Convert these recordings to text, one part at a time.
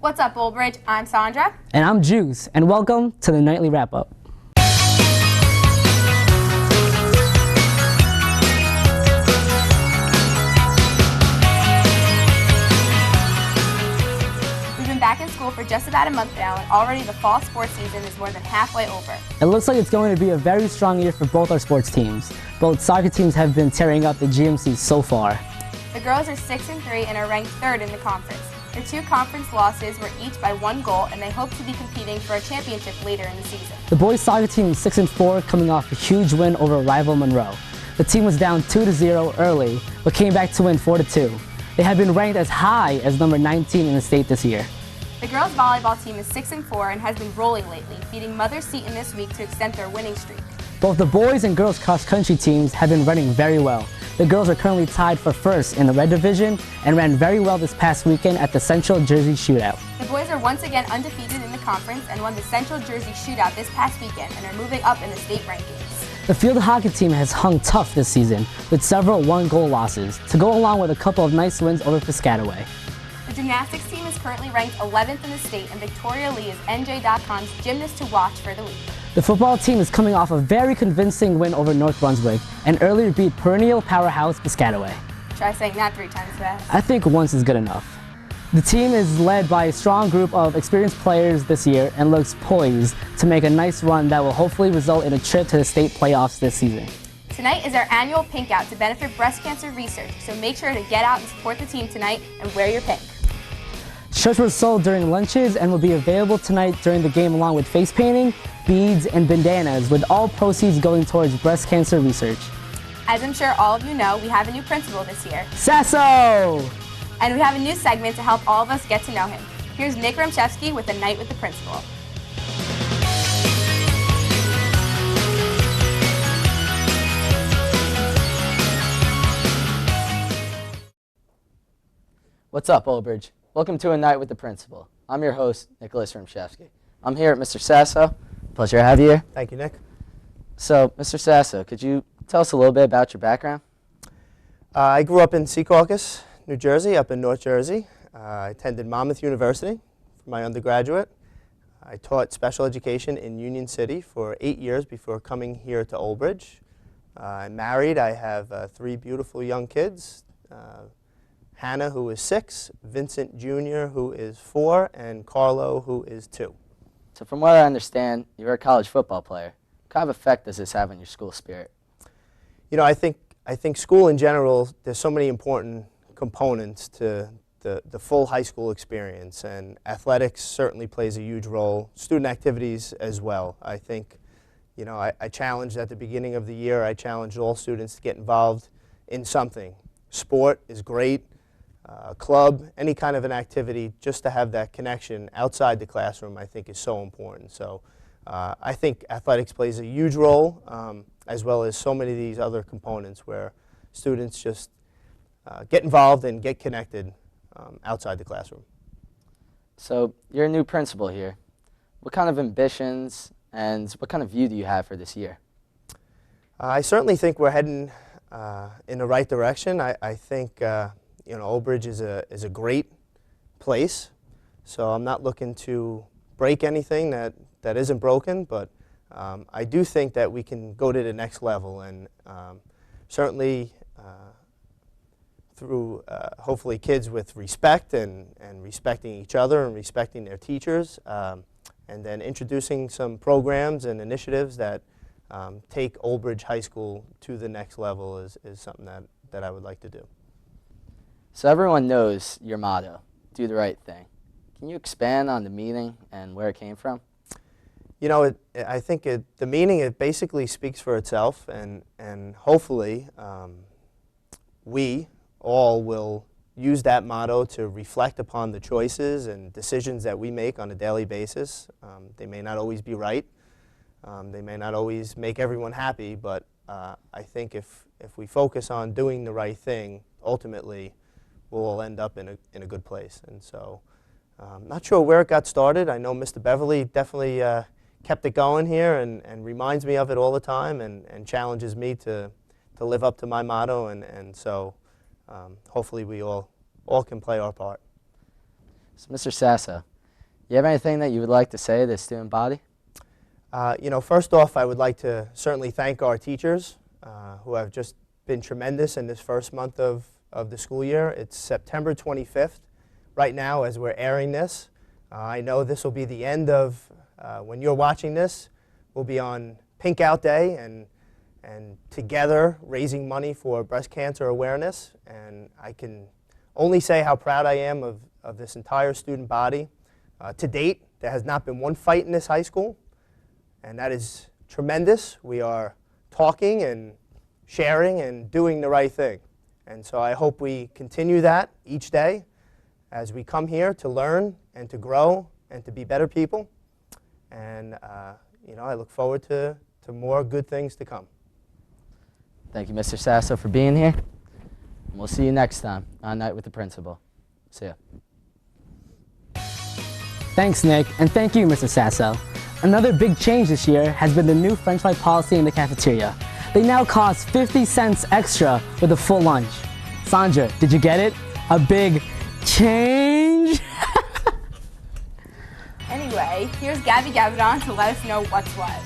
What's up, Old Bridge? I'm Sandra. And I'm Juice, and welcome to the Nightly Wrap-Up. We've been back in school for just about a month now, and already the fall sports season is more than halfway over. It looks like it's going to be a very strong year for both our sports teams. Both soccer teams have been tearing up the GMC so far. The girls are 6-3 and are ranked 3rd in the conference. Their 2 conference losses were each by 1 goal, and they hope to be competing for a championship later in the season. The boys soccer team is 6-4, coming off a huge win over rival Monroe. The team was down 2-0 early, but came back to win 4-2. They have been ranked as high as number 19 in the state this year. The girls volleyball team is 6-4 and has been rolling lately, beating Mother Seton this week to extend their winning streak. Both the boys and girls cross-country teams have been running very well. The girls are currently tied for 1st in the Red Division and ran very well this past weekend at the Central Jersey Shootout. The boys are once again undefeated in the conference and won the Central Jersey Shootout this past weekend and are moving up in the state rankings. The field hockey team has hung tough this season with several 1-goal losses to go along with a couple of nice wins over Piscataway. The gymnastics team is currently ranked 11th in the state, and Victoria Lee is NJ.com's gymnast to watch for the week. The football team is coming off a very convincing win over North Brunswick and earlier beat perennial powerhouse Piscataway. Try saying that 3 times fast. I think once is good enough. The team is led by a strong group of experienced players this year and looks poised to make a nice run that will hopefully result in a trip to the state playoffs this season. Tonight is our annual Pink Out to benefit breast cancer research, so make sure to get out and support the team tonight and wear your pink. Shirts were sold during lunches and will be available tonight during the game along with face painting, beads, and bandanas, with all proceeds going towards breast cancer research. As I'm sure all of you know, we have a new principal this year. Sasso! And we have a new segment to help all of us get to know him. Here's Nick Rumchevsky with A Night with the Principal. What's up, Old Bridge? Welcome to A Night with the Principal. I'm your host, Nicholas Rumchevsky. I'm here at Mr. Sasso. Pleasure to have you here. Thank you, Nick. So, Mr. Sasso, could you tell us a little bit about your background? I grew up in Secaucus, New Jersey, up in North Jersey. I attended Monmouth University for my undergraduate. I taught special education in Union City for 8 years before coming here to Old Bridge. I'm married. I have 3 beautiful young kids. Hannah, who is 6, Vincent Jr., who is 4, and Carlo, who is 2. So from what I understand, you're a college football player. What kind of effect does this have on your school spirit? You know, I think school in general, there's so many important components to the full high school experience, and athletics certainly plays a huge role, student activities as well. I think, you know, I challenged at the beginning of the year, I challenged all students to get involved in something. Sport is great. Club, any kind of an activity, just to have that connection outside the classroom, I think is so important. So I think athletics plays a huge role, as well as so many of these other components where students just get involved and get connected outside the classroom. So you're a new principal here. What kind of ambitions and what kind of view do you have for this year? I certainly think we're heading in the right direction. I think you know, Old Bridge is a great place, so I'm not looking to break anything that isn't broken, but I do think that we can go to the next level, and certainly through hopefully kids with respect and respecting each other and respecting their teachers, and then introducing some programs and initiatives that take Old Bridge High School to the next level is something that I would like to do. So everyone knows your motto, do the right thing. Can you expand on the meaning and where it came from? You know, I think the meaning, it basically speaks for itself, and hopefully we all will use that motto to reflect upon the choices and decisions that we make on a daily basis. They may not always be right. They may not always make everyone happy, but I think if we focus on doing the right thing, ultimately we'll all end up in a good place. And so not sure where it got started. I know Mr. Beverly definitely kept it going here and reminds me of it all the time and challenges me to live up to my motto, and so hopefully we all can play our part. So Mr. Sassa, You have anything that you would like to say to the student body? First off, I would like to certainly thank our teachers who have just been tremendous in this first month of the school year. It's September 25th right now as we're airing this. I know this will be the end of, when you're watching this, we'll be on Pink Out Day and together raising money for breast cancer awareness. And I can only say how proud I am of this entire student body. To date, there has not been one fight in this high school, and that is tremendous. We are talking and sharing and doing the right thing. And so I hope we continue that each day as we come here to learn and to grow and to be better people. And I look forward to more good things to come. Thank you, Mr. Sasso, for being here. And we'll see you next time on Night with the Principal. See ya. Thanks, Nick, and thank you, Mr. Sasso. Another big change this year has been the new French fry policy in the cafeteria. They now cost 50 cents extra with a full lunch. Sandra, did you get it? A big change? Anyway, here's Gabby Don to let us know what's what.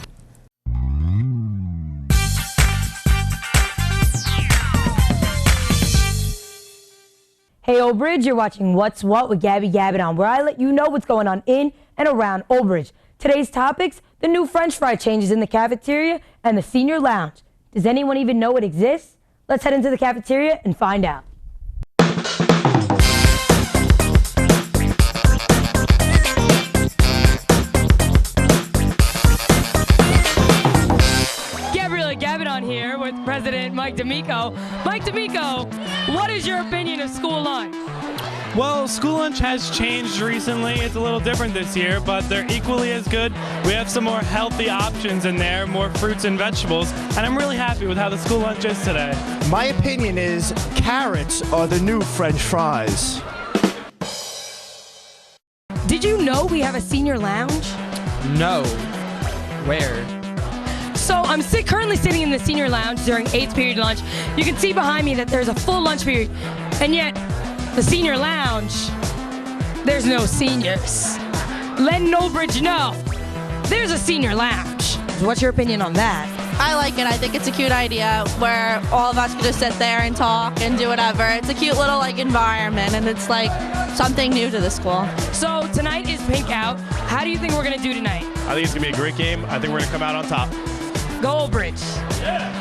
Hey Old Bridge, you're watching What's What with Gabby Don, where I let you know what's going on in and around Old Bridge. Today's topics, the new French fry changes in the cafeteria and the senior lounge. Does anyone even know it exists? Let's head into the cafeteria and find out. Gabby Don here with President Mike D'Amico. Mike D'Amico, what is your opinion of school lunch? Well, school lunch has changed recently. It's a little different this year, but they're equally as good. We have some more healthy options in there, more fruits and vegetables, and I'm really happy with how the school lunch is today. My opinion is carrots are the new French fries. Did you know we have a senior lounge? No. Where? So I'm currently sitting in the senior lounge during 8th period lunch. You can see behind me that there's a full lunch period, and yet the senior lounge, there's no seniors. Letting Old Bridge know there's a senior lounge. What's your opinion on that? I like it. I think it's a cute idea where all of us can just sit there and talk and do whatever. It's a cute little environment, and it's something new to the school. So tonight is Pink Out. How do you think we're going to do tonight? I think it's going to be a great game. I think we're going to come out on top. Go Old Bridge. Yeah.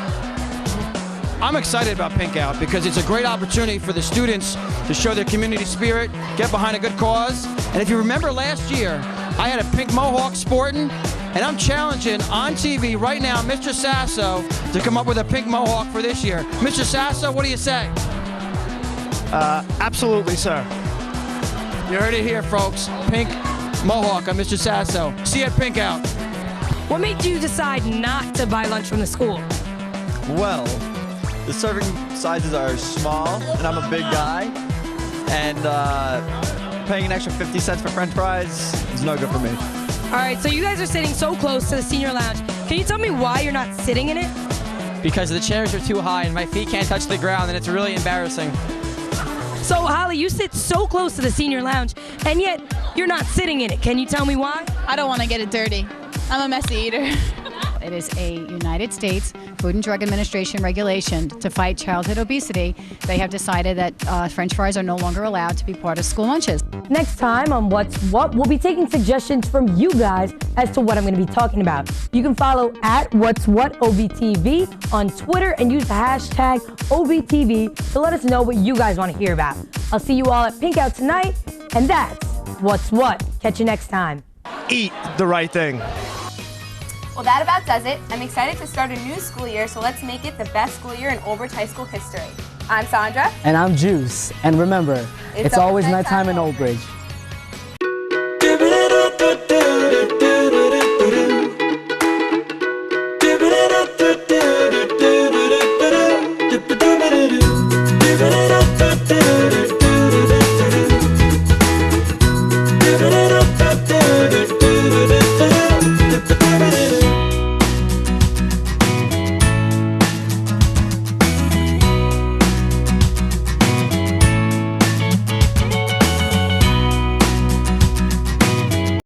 I'm excited about Pink Out because it's a great opportunity for the students to show their community spirit, get behind a good cause. And if you remember last year, I had a pink mohawk sporting, and I'm challenging on TV right now Mr. Sasso to come up with a pink mohawk for this year. Mr. Sasso, what do you say? Absolutely, sir. You heard it here, folks. Pink mohawk on Mr. Sasso. See you at Pink Out. What made you decide not to buy lunch from the school? Well, the serving sizes are small, and I'm a big guy, and paying an extra 50 cents for French fries is no good for me. All right, so you guys are sitting so close to the senior lounge. Can you tell me why you're not sitting in it? Because the chairs are too high and my feet can't touch the ground, and it's really embarrassing. So, Holly, you sit so close to the senior lounge, and yet you're not sitting in it. Can you tell me why? I don't want to get it dirty. I'm a messy eater. It is a United States Food and Drug Administration regulation to fight childhood obesity. They have decided that French fries are no longer allowed to be part of school lunches. Next time on What's What, we'll be taking suggestions from you guys as to what I'm going to be talking about. You can follow at What's What OBTV on Twitter and use the hashtag OBTV to let us know what you guys want to hear about. I'll see you all at Pink Out tonight, and that's What's What. Catch you next time. Eat the right thing. Well, that about does it. I'm excited to start a new school year, so let's make it the best school year in OldBridge High School history. I'm Sandra. And I'm Juice. And remember, it's always nighttime in OldBridge.